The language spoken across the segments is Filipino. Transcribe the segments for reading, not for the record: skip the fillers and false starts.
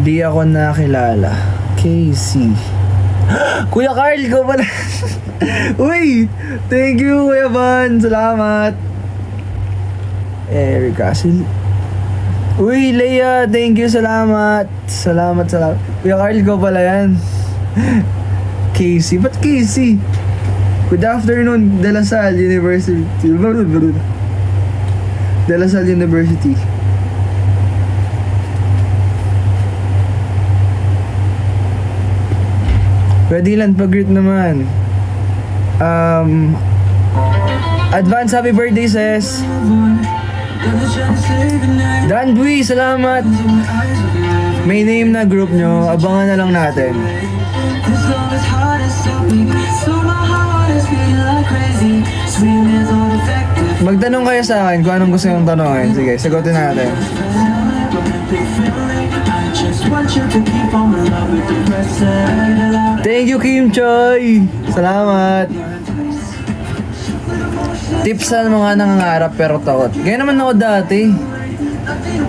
Di ako nakilala. Casey. Kuya Carl, ikaw pala. Uy! Thank you, Kuya Van. Salamat. Eric Castle. Uy, Leia, thank you, salamat. Salamat. Kuya Carl, ikaw pala yan. Casey, ba't Casey? Good afternoon, De La Salle University. De La Salle University. Pwede lang pag-greet naman. Advance happy birthday, sis. Dan Dwi, salamat. May name na group nyo, abangan na lang natin. Magtanong kayo sa akin kung anong gusto yung tanongin. Sige, sagutin natin. Thank you, Kim Choi. Salamat. Tips sa mga nangangarap pero takot. Kaya naman ako dati.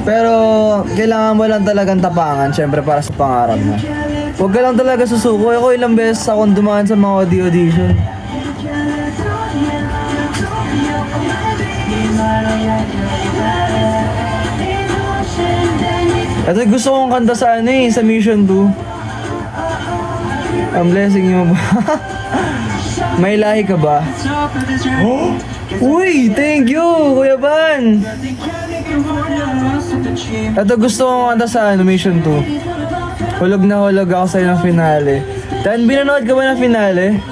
Pero kailangan mo lang talagang tapangan, syempre para sa pangarap mo. Huwag ka lang talaga susuko. Ako ilang beses akong dumaan sa mga audition. At gusto kong kanta sa sa Mission 2. Ang blessing mo ba? May lahi ka ba? Oh! Uy! Thank you, Kuya Van! At gusto kong kanta sa Mission 2. Hulog na hulog ako sa'yo ng finale. Dan, binanood ka ba ng finale?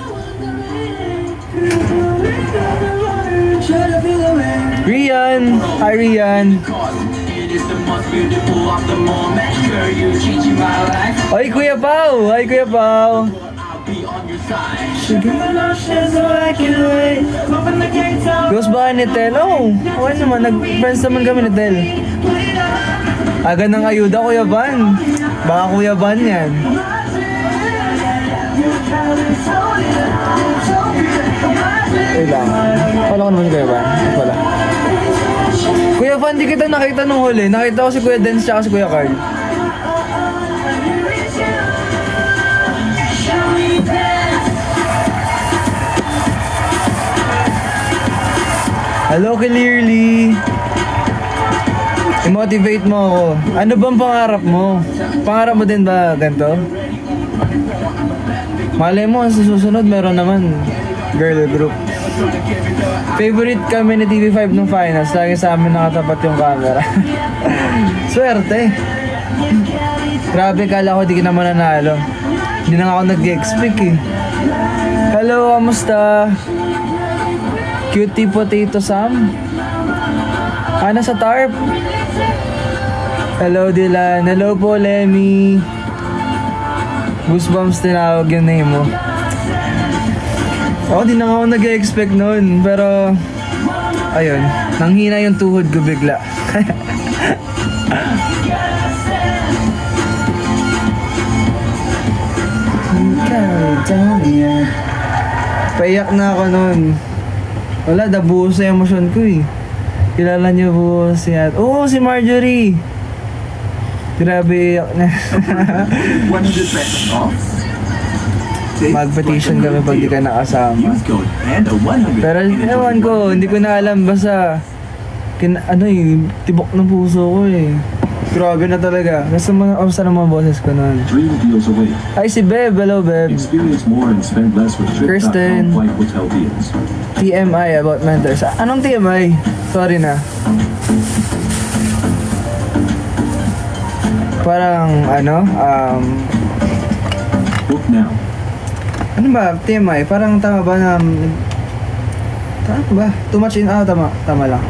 Rian! Hi, Rian! Ay, Kuya Pao! Hi, Kuya Pao! Close ba ni Tel? Oh, okay naman. Nag-friends naman kami ni Tel. Aga ng ayuda, Kuya Van. Baka Kuya Van yan. Lang. Wala ko naman si Kuya Van. Wala. Kuya Van, di kita nakita nung huli. Nakita ko si Kuya Dance tsaka si Kuya Carl. Hello, clearly. I-motivate mo ako. Ano bang pangarap mo? Pangarap mo din ba ganito? Malay mo, sa susunod meron naman girl group. Favorite kami ni TV5 nung finals. Lagi sa amin nakatapat yung camera. Swerte. Grabe, kala ko di ka naman nanalo. Hindi na ako nag-expect eh. Hello, kamusta? Cutie Potato Sam? Nasa tarp? Hello, Dylan. Hello po, Lemmy. Goosebumps tinawag yung name mo. Ako, di na ako nag-expect noon. Pero, ayun. Nanghina yung tuhod ko bigla. Paiyak na ako noon. Wala, nabuhos sa emosyon ko eh. Kilala niyo po si Oo, si Marjorie! Grabe, iyak na. 100 pesos off. Mag-petition kami pag di ka nakasama. Pero ewan ko, hindi ko na alam. Basta, tibok ng puso ko eh. Grabe na talaga. Gusto mo na sa mga boses ko nun. Ay, si Beb. Hello, Beb. Kirsten. TMI about mentors. Anong TMI? Sorry na. Parang, Book now. ano ba? TMI? Parang tama ba na... Tama ba? Too much in... tama lang.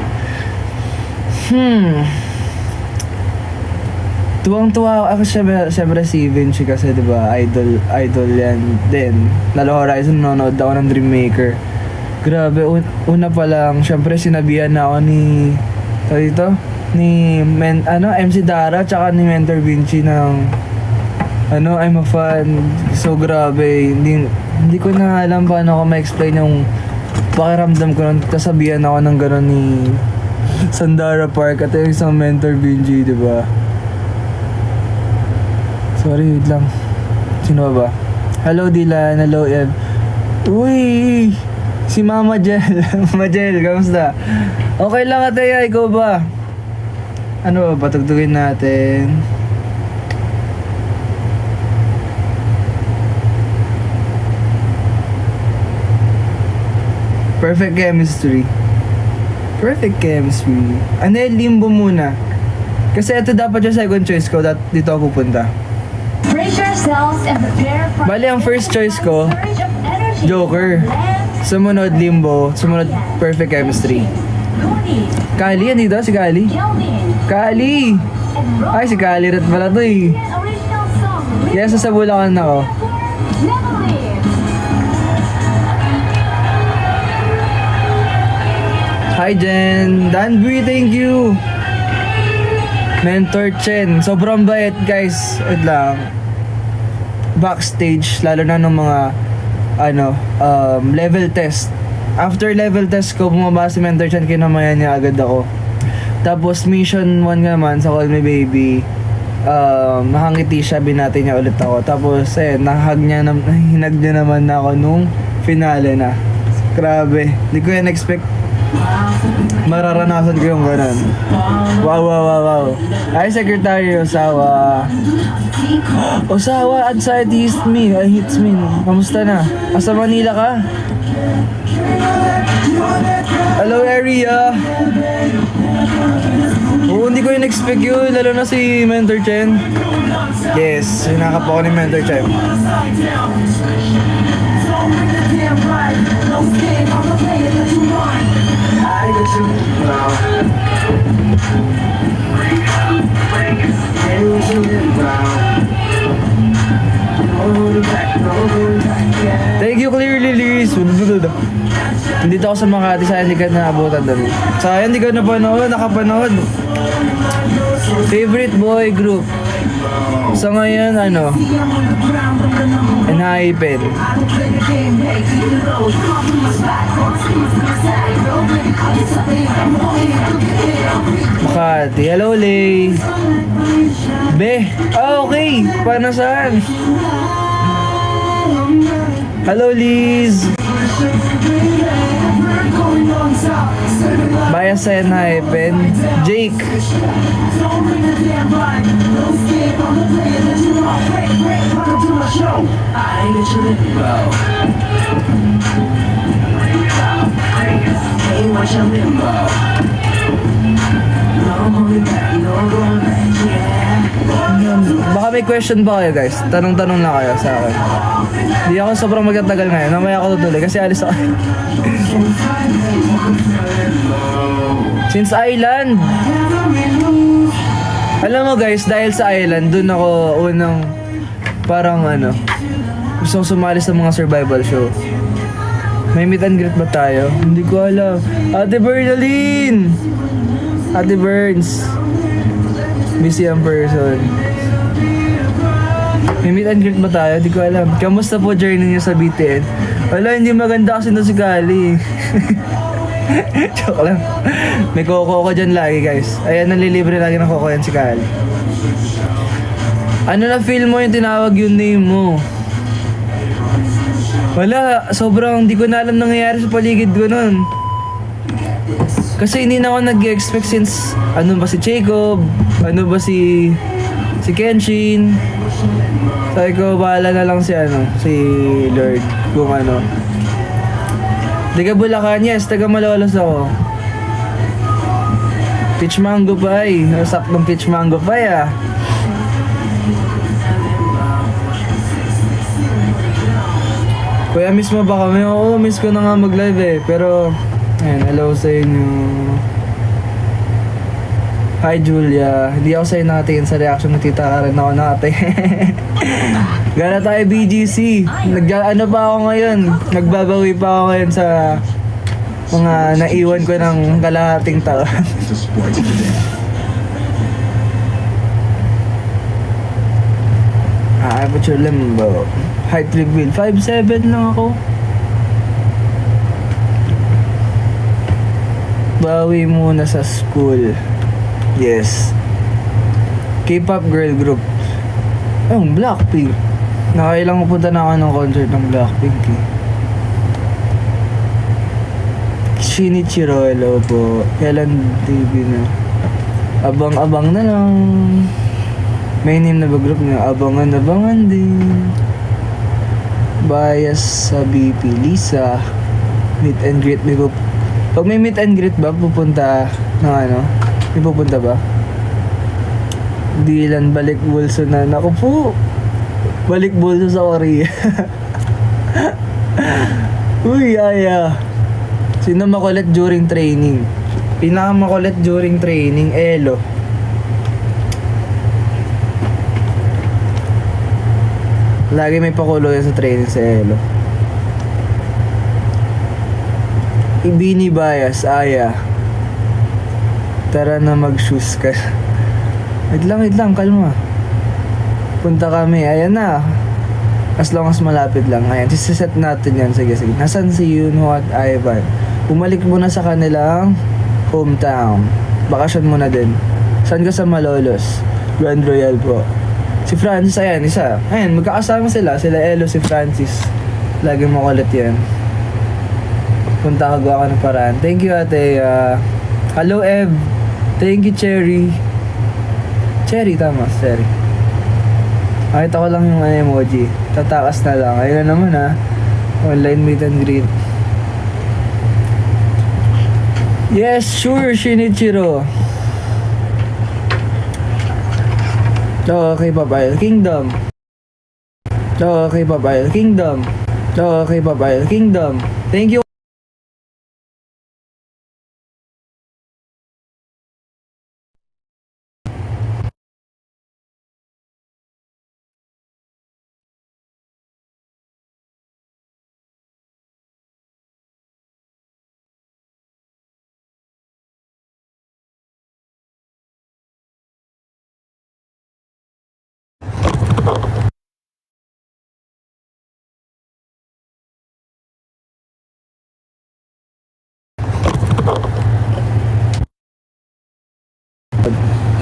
Tuwang-tuwa ako siyempre si Vinci kasi diba, idol yan din. Lalo Horizon, nanonood ako ng Dream Maker. Grabe, una pa lang, siyempre sinabihan na ako ni MC Dara tsaka ni Mentor Vinci ng I'm a fan. So grabe, hindi ko na alam paano ako ma-explain yung pakiramdam ko nung kasabihan ako ng gano'n ni Sandara Park at yung isang Mentor Vinci, diba? Sorry, wait lang. Sino ba? Hello Dylan, hello Ev. Uy! Si Mama Jel. Mama Jel, kamusta? Okay lang ate, ikaw ba? Ano ba, patugtugin natin. Perfect chemistry. Perfect chemistry. Ano yung limbo muna? Kasi ito dapat yung second choice ko. Dito ako pupunta. Brace yourselves and prepare for Bali, ang first choice ko, surge of energy. Joker. Sumunod, Limbo. Sumunod, Perfect Chemistry. Cody, Kali, yan dito, si Kali. Kelvin, Kali! and Rob. Ay, si Kali rin pala to eh. Original song. Kaya sa Bulacan ako. Never leave. Hi, Jen. Danbury, thank you. Mentor Chen. Sobrang bait, guys. Wait lang. Backstage, lalo na nung mga level test. After level test ko, bumaba si Mentor Chen, kinamayan niya agad ako. Tapos mission 1 naman sa Call Me Baby. Nakangiti siya, binati niya ulit ako. Tapos hinag niya naman ako nung finale na. Grabe, hindi ko yan expect. Mararanasan ko yung ganun. Wow. Hi, Secretary Osawa. Osawa, anxiety hits me. Kamusta na? Asa Manila ka? Hello, area. Oo, hindi ko yung expect yun. Lalo na si Mentor Chen. Yes, hinakap ako ni Mentor Chen. Thank you, Clearly Liz. Nandito ako sa Makati, sayang hindi ka naabutan doon. Sayang hindi ka nakapanood. Favorite boy group. So ngayon, Enhypen. Makati. Hello, Lay. Be. Okay. Paano saan? Hello, Liz. Bias sa Enhypen. Jake. Baka may question pa kayo, guys. Tanong-tanong lang kayo sa akin. Hindi ako sobrang magtatagal ngayon. Mamaya ako tutuloy kasi alis ako. Since Island. Alam mo guys, dahil sa Island, dun ako unang parang gusto kong sumali sa mga survival show. May meet and greet ba tayo? Hindi ko alam. Ate Bernalyn! Ate Burns. Busy ang person. May meet and greet ba tayo? Hindi ko alam. Kamusta po journey niyo sa BTN? Wala, hindi maganda kasi na si Kali. Joke lang. May koko ko dyan lagi, guys. Ayan, nalilibre lagi ng koko yan si Kali. Ano na feel mo yung tinawag yung name mo? Wala, sobrang di ko na alam nangyayari sa paligid ko nun. Kasi hindi na ako nag-expect since ano ba si Jacob, ano ba si Kenshin. Sabi ko, bahala na lang si Lord kung ano. Taga Bulacan, yes, taga Malolos ako. Peach mango pie, nasap ng peach mango pie ah. Kuya, miss mo ba kami? Oo, miss ko na nga mag-live eh. Pero, ayan, hello sa inyo. Hi Julia, hindi ako sa'yo nakatingin sa reaction ng tita Karen ako nate. Gana tayo BGC. Ano pa ako ngayon? Nagbabawi pa ako ngayon sa mga naiwan ko ng kalahating taon. Put your limbo. Height reveal. 5'7" lang ako. Bawi muna sa school. Yes. K-pop girl group. Yung Blackpink. Nakailang punta na ako ng concert ng Blackpink eh. Shinichiro, hello po. Kailan TV na? Abang-abang na lang. May name na ba group niya? Abangan-abangan din. Bias sa BP. Lisa. Meet and greet. Pag may meet and greet ba, pupunta ng ano? May pupunta ba? Dilan balik bulso na. Naku po. Balik bulso sa Korea. Uy, aya. Sino makulit during training? Pinakamakulit during training, Elo. Lagi may pakulo yan sa training sa Elo. Ibini bias, aya. Tara na mag-shoes ka. Wait lang, kalma. Punta kami, ayan na. As long as malapit lang. Ayan, siset natin yan. Sige. Nasaan si Yunho at Ivan? Bumalik muna sa kanilang hometown. Bakasyon muna din. Saan ka sa Malolos? Grand Royal po. Si Francis, ayan, isa. Ayan, magkakasama sila. Sila Elo, si Francis. Lagi makulit yan. Punta ka, gawa ka ng paraan. Thank you, ate. Hello, Ev. Thank you, Cherry. Cherry, tama. Cherry. Nakita ko lang yung emoji. Tatakas na lang. Ayun na naman ha. Online meet and greet. Yes, sure, Shinichiro. Okay, Papayal Kingdom. Okay, Papayal Kingdom. Okay, Papayal Kingdom. Thank you.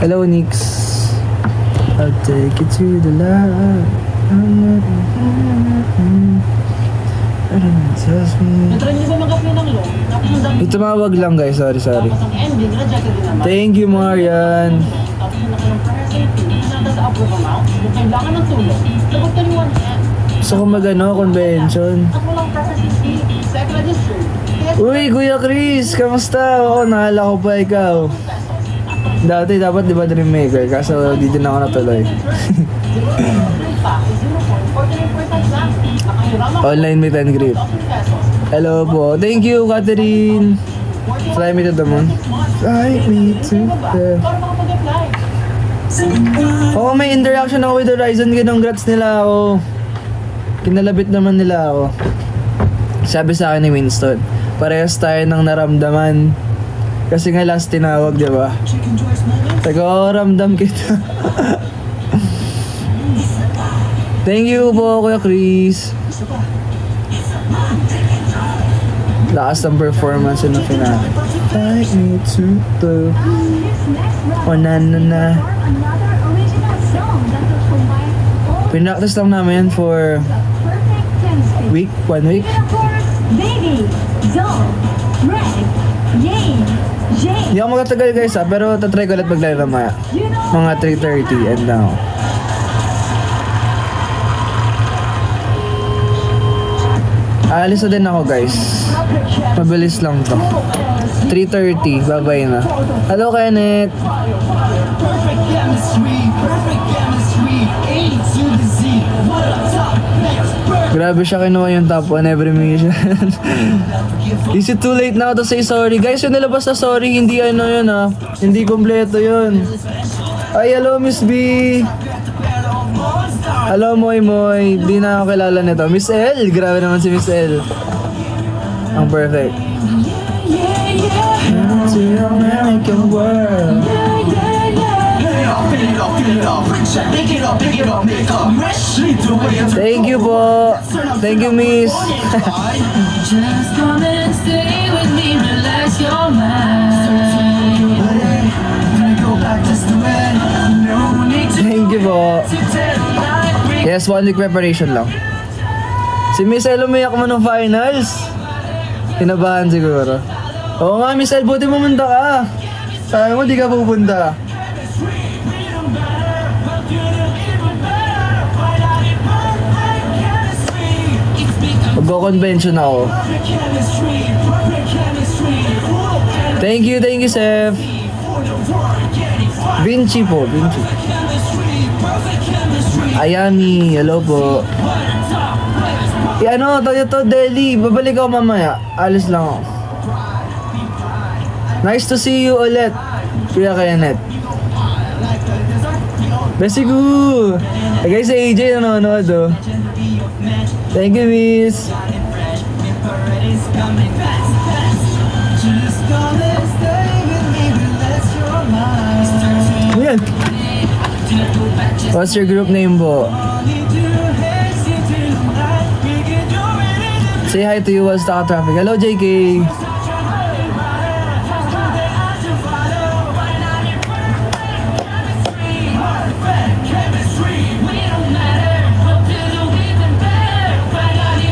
Hello, Nix. I'll take you to the light. Natry niyo ba mag-apply ng law? Tapos yung dami Itumawag lang guys, sorry. tapos ang ending, rejected din naman. Thank you, Marian. Tapos yung nakilang prayer sa ito, nasa sa approve amount, yung kailangan ng tulong, sagot ka ni 1M. Gusto ko mag-ano, convention. At walang processing fee, sec registered. Uy, Kuya Chris, kamusta? Oo, nahala ko pa ikaw. Dati dapat di ba Dream Maker, kaso di din ako natuloy. Online meet and greet. Hello po. Thank you, Catherine. Fly me to the moon. Fly me to the... Oh, may interaction ako with Horizon. Congrats nila ako. Kinalabit naman nila ako. Sabi sa akin ni Winston, parehas tayo ng naramdaman. Kasi nga last tinawag, di ba? Taga-ramdam kita. Thank you po, Kuya Chris. Lakas ng performance yun ng finale. Take me to the... Oh, na. Another original song that will combine all Pinractice lang namin yan for perfect chemistry. 1 week. And of course, Baby, Doll, Greg, Yay, Jay, Hindi ako magtatagal guys ha, pero tatry ko ulit mag-live mamaya. you know, Mga 3:30 and now. Aalis na din ako guys. Mabilis lang to. 3:30, bye-bye na. Hello Kenneth. Perfect chemistry, A to the Z. What a top next, perfect. Grabe siya kinuha yung top 1 every mission. Is it too late now to say sorry? Guys, yung nilabas na sorry, hindi ano yun ha. Hindi kompleto yun. Ay, hello Miss B. Hello Moy Moy. Di na ako kilala nito. Miss L. Grabe naman si Miss L. Ang perfect. To your American world. Thank you po. Thank you, Miss. Just come and stay with me, relax your mind. Thank you po. To tell you Yes, 1 week preparation lang. Si Miss El, umiyak mo ng finals. Kinabahan siguro. Oo nga, Miss El, buti pumunta ka. Sabi mo, di ka pupunta. Magko-convention ako. Thank you, Seth. Vinci po, Vinci. Ayami, hello po. Ano, Toyota Delhi, babalik ako mamaya. Alis lang ako. Nice to see you ulit, Kuya Kenneth. Besigu! Guys, si AJ nanonood oh. Thank you, Miss. Ayan. What's your group name po? Say hi to you while stuck at traffic. Hello, JK.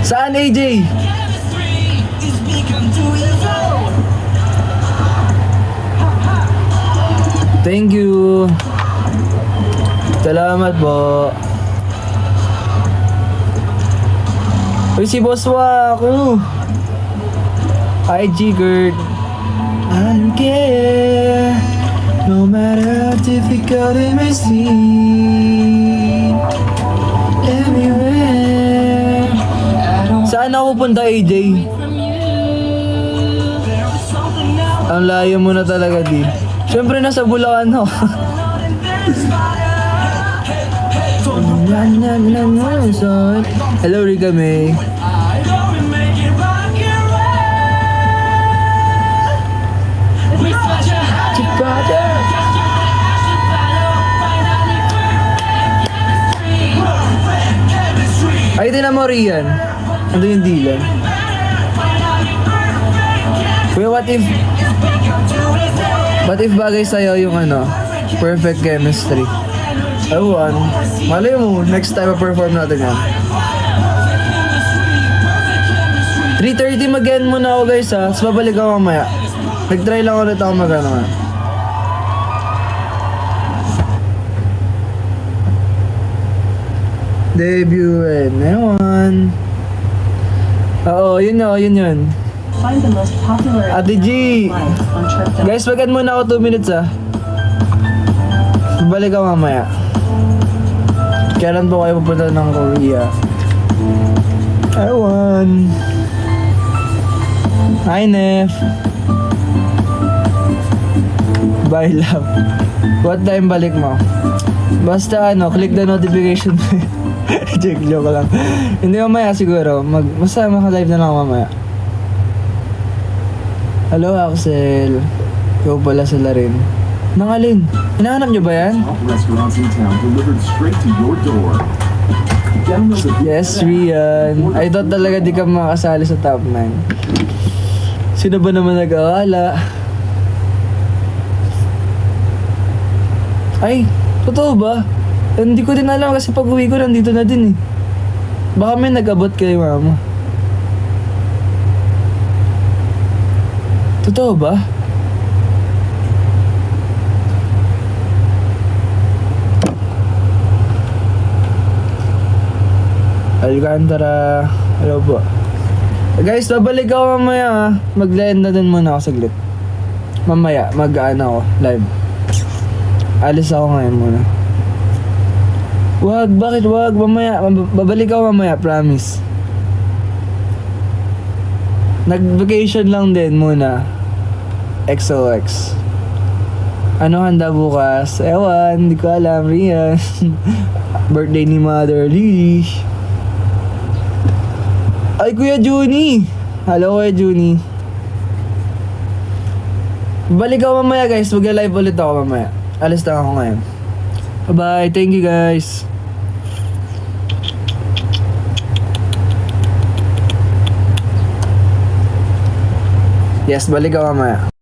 Saan, AJ? Thank you. Salamat po. Uy, si Boss Waku. Hi, G-Gert. I don't care. No matter how difficult it may seem. Everywhere. Saan ako pupunta, AJ? Ang layo mo na talaga, di. Siyempre, nasa Bulacan ako. Hello, Rika May. Ay, tinan mo, Rian. Ando yung dilan. Kuya, what if bagay sa'yo yung ano, perfect chemistry? Ewan. Malay mo, next time ma-perform natin yan. 3:30 mag-end muna ako guys ha, tapos babalik ako mamaya. Nag-try lang ulit ako mag-ano ha. Debut and ewan. Oo, yun yun. Find the most popular Ate G! on Trip. Guys, mag-end muna ako 2 minutes ha. Babalik ako mamaya. Kailan po kayo pupunta ng Korea? Ewan. Hi, Nef. Bye, love. What time balik mo? Basta ano, click the notification. Joke lang. Hindi mamaya siguro. Basta maka-live na lang ako mamaya. Hello, Axel. Ikaw pala sila rin. Nangalin. Hinahanap niyo ba yan? Top restaurants in town delivered straight to your door. Download the Yes, Rian. I thought talaga di ka makasali sa top 9. Sino ba naman nag-aala? Ay, totoo ba? Hindi ko din alam kasi pag uwi ko nandito na din eh. Baka may nag-abot kay mama. Totoo ba? Alcantara. Hello po. Guys, babalik ako mamaya ha. Mag-land na din muna ako saglit. Mamaya, mag-ano ako, live. Alis ako ngayon muna. Wag, bakit wag? Mamaya, babalik ako mamaya, promise. Nag-vacation lang din muna. XOX. Ano handa bukas? Ewan, hindi ko alam, Rian. Birthday ni Mother Lily. Ay, Kuya Juni! Hello, Kuya Juni. Balik ako mamaya, guys. Mag-live ulit ako mamaya. Alis lang ako ngayon. Bye-bye. Thank you, guys. Yes, balik ako mamaya.